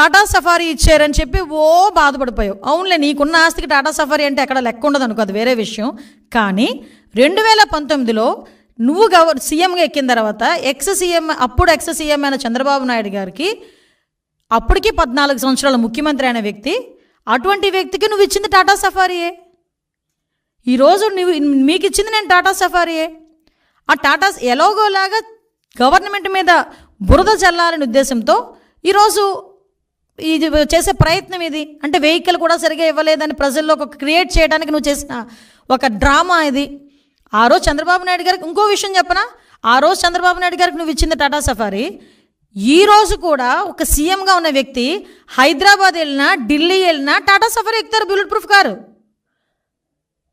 Tata safari ఇచ్చారని చెప్పి ఓ బాధపడిపోయావు. అవునులే, నీకున్న ఆస్తికి టాటా సఫారీ అంటే ఎక్కడ లెక్క ఉండదు అనుకో, అది వేరే విషయం. కానీ 2019లో నువ్వు సీఎంగా ఎక్కిన తర్వాత అప్పుడు ఎక్స్ సీఎం అయిన చంద్రబాబు నాయుడు గారికి, అప్పటికి 14 సంవత్సరాల ముఖ్యమంత్రి అయిన వ్యక్తి, అటువంటి వ్యక్తికి నువ్వు ఇచ్చింది టాటా సఫారీయే. ఈరోజు మీకు ఇచ్చింది నేను టాటా సఫారీయే. ఆ టాటా ఎలాగోలాగా గవర్నమెంట్ మీద బురద చల్లాలనే ఉద్దేశంతో ఈరోజు ఇది చేసే ప్రయత్నం ఇది. అంటే వెహికల్ కూడా సరిగా ఇవ్వలేదని ప్రజల్లో ఒక క్రియేట్ చేయడానికి నువ్వు చేసిన ఒక డ్రామా ఇది. ఆ రోజు చంద్రబాబు నాయుడు గారికి ఇంకో విషయం చెప్పనా, ఆ రోజు చంద్రబాబు నాయుడు గారికి నువ్వు ఇచ్చింది టాటా సఫారీ. ఈరోజు కూడా ఒక సీఎంగా ఉన్న వ్యక్తి హైదరాబాద్ వెళ్ళినా, ఢిల్లీ వెళ్ళినా టాటా సఫారీ ఎక్కుతారు, బుల్లెట్ ప్రూఫ్ కారు.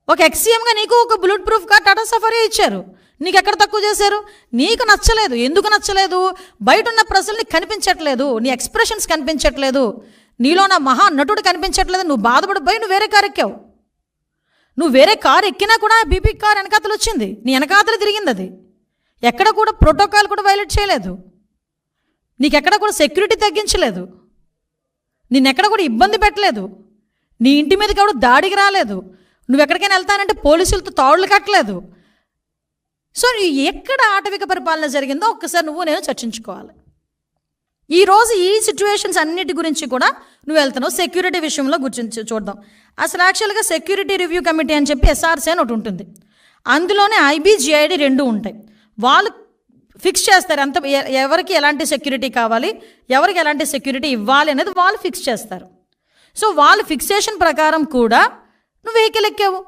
ఒక ఎక్స్ సీఎంగా నీకు ఒక bullet proof car Tata safari ఇచ్చారు. నీకు ఎక్కడ తక్కువ చేశారు? నీకు నచ్చలేదు. ఎందుకు నచ్చలేదు? బయట ఉన్న ప్రజల్ని కనిపించట్లేదు, నీ ఎక్స్ప్రెషన్స్ కనిపించట్లేదు, నీలో నా మహా నటుడు కనిపించట్లేదు. నువ్వు బాధపడిపోయి నువ్వు వేరే కారు ఎక్కావు. నువ్వు వేరే కారు ఎక్కినా కూడా బీపీ కార్ వెనకాతలు వచ్చింది, నీ వెనకాతలు తిరిగింది. అది ఎక్కడ కూడా ప్రోటోకాల్ కూడా వైలేట్ చేయలేదు, నీకెక్కడ కూడా సెక్యూరిటీ తగ్గించలేదు, నిన్నెక్కడ కూడా ఇబ్బంది పెట్టలేదు, నీ ఇంటి మీదకి ఎవడు దాడికి రాలేదు, నువ్వు ఎక్కడికైనా వెళ్తానంటే పోలీసులతో తాడులు కట్టలేదు. సో ఎక్కడ ఆటవిక పరిపాలన జరిగిందో ఒక్కసారి నేను చర్చించుకోవాలి. ఈరోజు ఈ సిచ్యువేషన్స్ అన్నిటి గురించి కూడా నువ్వు వెళ్తున్నావు. సెక్యూరిటీ విషయంలో గురించి చూద్దాం. అసలు యాక్చువల్గా సెక్యూరిటీ రివ్యూ కమిటీ అని చెప్పి ఎస్ఆర్సీ అని ఒకటి ఉంటుంది. అందులోనే IBGID 2 ఉంటాయి. వాళ్ళు ఫిక్స్ చేస్తారు ఎంత ఎవరికి ఎలాంటి సెక్యూరిటీ కావాలి, ఎవరికి ఎలాంటి సెక్యూరిటీ ఇవ్వాలి అనేది వాళ్ళు ఫిక్స్ చేస్తారు. సో వాళ్ళ ఫిక్సేషన్ ప్రకారం కూడా నువ్వు వెహికల్ ఎక్కావు,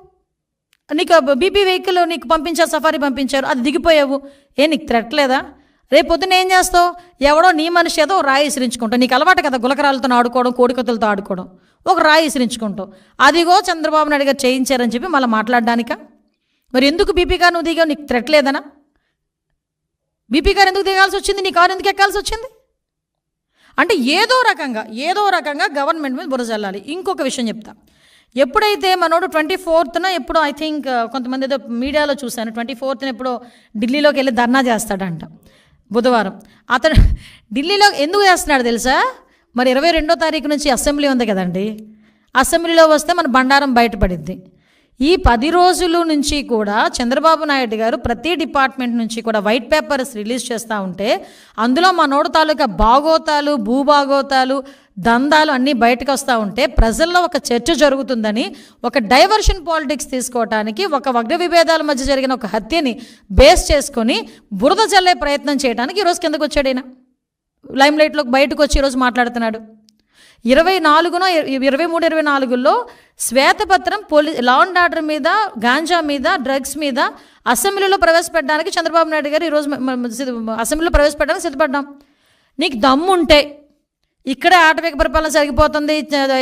నీకు బీపీ వెహికల్ నీకు పంపించారు, సఫారీ పంపించారు, అది దిగిపోయావు. నీకు థ్రెట్ లేదా? రేపు పొద్దున్న ఏం చేస్తావు? ఎవడో నీ మనిషి ఏదో రాయి విసిరించుకుంటావు. నీకు అలవాటు కదా గులకరాలతో ఆడుకోవడం, కోడికత్తులతో ఆడుకోవడం. ఒక రాయి విసిరించుకుంటావు. అదిగో చంద్రబాబు నాయుడు గారు చేయించారని చెప్పి మళ్ళీ మాట్లాడడానిక? మరి ఎందుకు బీపీ కారు నువ్వు దిగావు? నీకు థ్రెట్ లేదనా? బీపీ కారు ఎందుకు దిగాల్సి వచ్చింది? నీ కారు ఎందుకు ఎక్కాల్సి వచ్చింది? అంటే ఏదో రకంగా గవర్నమెంట్ మీద బురద చల్లాలి. ఇంకొక విషయం చెప్తా. ఎప్పుడైతే మనోడు 24న ఎప్పుడో ఐ థింక్ కొంతమంది ఏదో మీడియాలో చూశాను, 24న ఎప్పుడో ఢిల్లీలోకి వెళ్ళి ధర్నా చేస్తాడంట బుధవారం. అతను ఢిల్లీలో ఎందుకు చేస్తున్నాడు తెలుసా? మరి 22వ తారీఖు నుంచి అసెంబ్లీ ఉంది కదండి, అసెంబ్లీలో వస్తే మన బండారం బయటపడిద్ది. ఈ 10 రోజుల నుంచి కూడా చంద్రబాబు నాయుడు గారు ప్రతి డిపార్ట్మెంట్ నుంచి కూడా వైట్ పేపర్స్ రిలీజ్ చేస్తూ ఉంటే అందులో మనోడు తాలూకా బాగోతాలు, భూభాగోతాలు, దందాలు అన్నీ బయటకు వస్తూ ఉంటే ప్రజల్లో ఒక చర్చ జరుగుతుందని, ఒక డైవర్షన్ పాలిటిక్స్ తీసుకోవటానికి, ఒక వర్గ విభేదాల మధ్య జరిగిన ఒక హత్యని బేస్ చేసుకొని బురద చల్లే ప్రయత్నం చేయడానికి ఈరోజు కిందకు వచ్చాడు. ఈయన లైమ్ లైట్లోకి బయటకు వచ్చి ఈరోజు మాట్లాడుతున్నాడు. 23-24లో శ్వేతపత్రం లా అండ్ ఆర్డర్ మీద, గాంజా మీద, డ్రగ్స్ మీద అసెంబ్లీలో ప్రవేశపెట్టడానికి చంద్రబాబు నాయుడు గారు ఈరోజు అసెంబ్లీలో ప్రవేశపెట్టడానికి సిద్ధపడ్డాం. నీకు దమ్ముంటే ఇక్కడే ఆటవిక పరిపాలన జరిగిపోతుంది,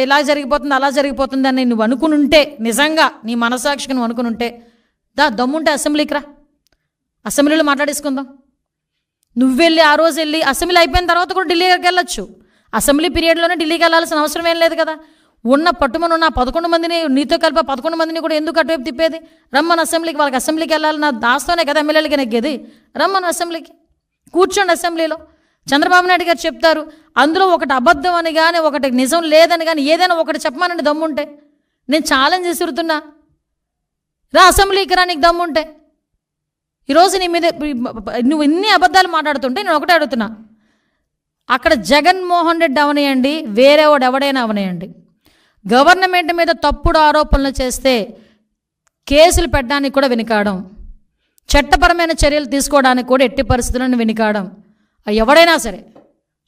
ఇలా జరిగిపోతుంది, అలా జరిగిపోతుంది అని నువ్వు అనుకునుంటే, నిజంగా నీ మనసాక్షికి నువ్వు అనుకునుంటే దమ్ముంటే అసెంబ్లీకి రా, అసెంబ్లీలో మాట్లాడేసుకుందాం. నువ్వు వెళ్ళి ఆ రోజు వెళ్ళి అసెంబ్లీ అయిపోయిన తర్వాత కూడా ఢిల్లీకి వెళ్ళొచ్చు. అసెంబ్లీ పీరియడ్లోనే ఢిల్లీకి వెళ్ళాల్సిన అవసరం ఏం లేదు కదా. ఉన్న పట్టుమని ఉన్న 11 మందిని, నీతో కలిపి 11 మందిని కూడా ఎందుకు అటువైపు తిప్పేది? రమ్మని అసెంబ్లీకి, వాళ్ళకి అసెంబ్లీకి వెళ్ళాలి, నా దాస్తోనే కదా ఎమ్మెల్యేలకి నెగ్గేది. రమ్మని అసెంబ్లీకి కూర్చోండి. అసెంబ్లీలో చంద్రబాబు నాయుడు గారు చెప్తారు. అందులో ఒకటి అబద్ధం అని కానీ, ఒకటి నిజం లేదని కానీ ఏదైనా ఒకటి చెప్పమానండి దమ్ముంటే. నేను ఛాలెంజ్ విసురుతున్నా, రా అసెంబ్లీకి రా నీకు దమ్ముంటే. ఈరోజు నీ మీద నువ్వు ఇన్ని అబద్ధాలు మాట్లాడుతుంటే నేను ఒకటే అడుగుతున్నా, అక్కడ జగన్మోహన్ రెడ్డి అవనేయండి, వేరేవాడు ఎవడైనా అవనేయండి, గవర్నమెంట్ మీద తప్పుడు ఆరోపణలు చేస్తే కేసులు పెట్టడానికి కూడా వెనుకాడం, చట్టపరమైన చర్యలు తీసుకోవడానికి కూడా ఎట్టి పరిస్థితులను వెనుకాడం. ఎవడైనా సరే,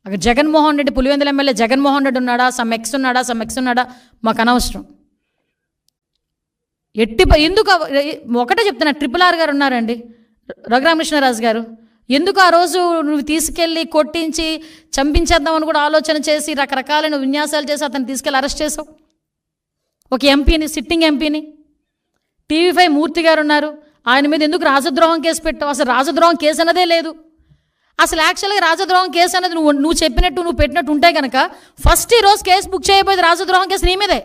అక్కడ జగన్మోహన్ రెడ్డి, పులివెందుల ఎమ్మెల్యే జగన్మోహన్ రెడ్డి ఉన్నాడా, సమ్ ఎక్స్ ఉన్నాడా మాకు అనవసరం. ఎందుకు ఒకటే చెప్తున్నా, RRR గారు ఉన్నారండి, రఘురామకృష్ణరాజు గారు. ఎందుకు ఆ రోజు నువ్వు తీసుకెళ్ళి కొట్టించి చంపించేద్దామని కూడా ఆలోచన చేసి రకరకాలైన విన్యాసాలు చేసి అతను తీసుకెళ్ళి అరెస్ట్ చేసావు? ఒక ఎంపీని, సిట్టింగ్ ఎంపీని. TV5 మూర్తి గారు ఉన్నారు, ఆయన మీద ఎందుకు రాజద్రోహం కేసు పెట్టావు? అసలు రాజద్రోహం కేసు అన్నదే లేదు. అసలు యాక్చువల్గా రాజద్రోహం కేసు అనేది నువ్వు చెప్పినట్టు, నువ్వు పెట్టినట్టు ఉంటే కనుక ఫస్ట్ ఈరోజు కేసు బుక్ చేయబోయేది రాజద్రోహం కేసు నీ మీదే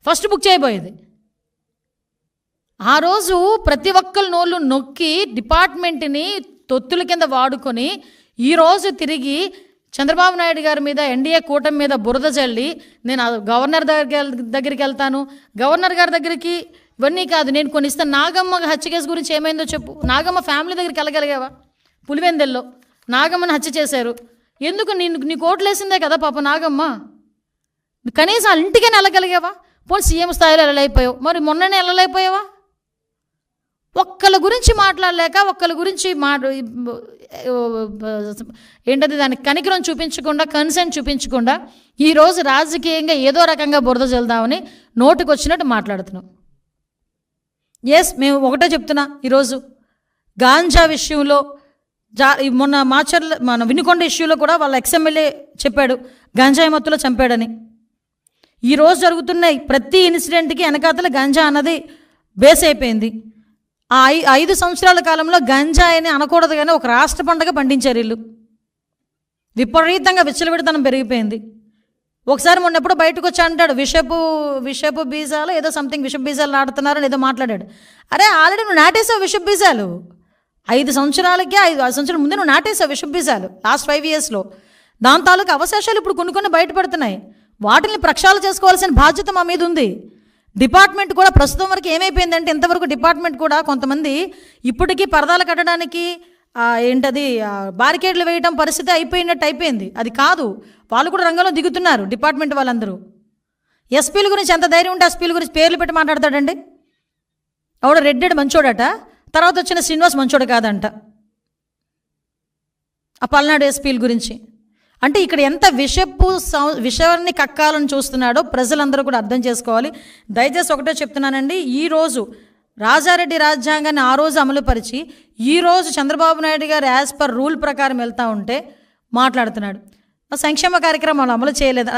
ఫస్ట్ బుక్ చేయబోయేది. ఆ రోజు ప్రతి ఒక్కరి నోళ్ళు నొక్కి డిపార్ట్మెంట్ని తొత్తుల కింద వాడుకొని ఈరోజు తిరిగి చంద్రబాబు నాయుడు గారి మీద, ఎన్డీఏ కూటమి మీద బురద చల్లి నేను గవర్నర్ దగ్గరికి వెళ్తాను, గవర్నర్ గారి దగ్గరికి ఇవన్నీ కాదు నేను కొన్ని ఇస్తాను. నాగమ్మ హత్య కేసు గురించి ఏమైందో చెప్పు. నాగమ్మ ఫ్యామిలీ దగ్గరికి వెళ్ళగలిగావా? పులివెందెల్లో నాగమ్మని హత్య చేశారు. ఎందుకు నీ కోట్లు వేసిందే కదా పాప నాగమ్మ. కనీసం వాళ్ళ ఇంటికైనా వెళ్ళగలిగావా? పోనీ సీఎం స్థాయిలో వెళ్ళలేకపోయావు, మరి మొన్ననే వెళ్ళలేకపోయావా? ఒక్కళ్ళ గురించి మాట్లాడలేక, ఒక్కళ్ళ గురించి ఏంటది దానికి కనికరం చూపించకుండా, కన్సెంట్ చూపించకుండా ఈరోజు రాజకీయంగా ఏదో రకంగా బురద చల్దామని నోటికి వచ్చినట్టు మాట్లాడుతున్నాం. మేము ఒకటే చెప్తున్నా, ఈరోజు గాంజా విషయంలో మొన్న మన వినుకొండ ఇష్యూలో కూడా వాళ్ళ ఎక్స్ఎమ్మెల్యే చెప్పాడు గంజాయి మత్తులో చంపాడని. ఈరోజు జరుగుతున్న ప్రతి ఇన్సిడెంట్కి వెనకాతల గంజా అన్నది బేస్ అయిపోయింది. ఆ 5 సంవత్సరాల కాలంలో గంజాయిని అనకూడదు కానీ ఒక రాష్ట్ర పండుగ పండించారు వీళ్ళు. విపరీతంగా విచ్చలవిడితనం పెరిగిపోయింది. ఒకసారి మొన్న ఎప్పుడో బయటకు వచ్చి అంటాడు విషపు బీజాలు ఏదో సంథింగ్ విషపు బీజాలు నాటుతున్నారని ఏదో మాట్లాడాడు. అరే ఆల్రెడీ నువ్వు నాటేసావు విషపు బీజాలు. 5 సంవత్సరాలకే 5 సంవత్సరాల ముందే నువ్వు నాటేసావు విషపు బీజాలు లాస్ట్ 5 yearsలో. దాని తాలూకు అవశేషాలు ఇప్పుడు కొన్ని బయటపడుతున్నాయి. వాటిని ప్రక్షాళన చేసుకోవాల్సిన బాధ్యత మా మీద ఉంది. డిపార్ట్మెంట్ కూడా ప్రస్తుతం వరకు ఏమైపోయిందంటే, ఇంతవరకు డిపార్ట్మెంట్ కూడా కొంతమంది ఇప్పటికీ పరదాలు కట్టడానికి బారికేడ్లు వేయటం పరిస్థితి అయిపోయింది. అది కాదు, వాళ్ళు కూడా రంగంలో దిగుతున్నారు డిపార్ట్మెంట్ వాళ్ళందరూ. ఎస్పీల గురించి ఎంత ధైర్యం ఉంటే ఎస్పీల గురించి పేర్లు పెట్టి మాట్లాడతాడండి. ఆవిడ రెడ్డెడ్ మంచోడట, తర్వాత వచ్చిన శ్రీనివాస్ మంచోడు కాదంట ఆ పల్నాడు ఎస్పీల గురించి. అంటే ఇక్కడ ఎంత విషయాన్ని కక్కాలని చూస్తున్నాడో ప్రజలందరూ కూడా అర్థం చేసుకోవాలి. దయచేసి ఒకటే చెప్తున్నానండి, ఈరోజు రాజారెడ్డి రాజ్యాంగాన్ని ఆ రోజు అమలుపరిచి ఈరోజు చంద్రబాబు నాయుడు గారు యాజ్ పర్ రూల్ ప్రకారం వెళ్తూ ఉంటే మాట్లాడుతున్నాడు. సంక్షేమ కార్యక్రమాలు అమలు చేయలేదు.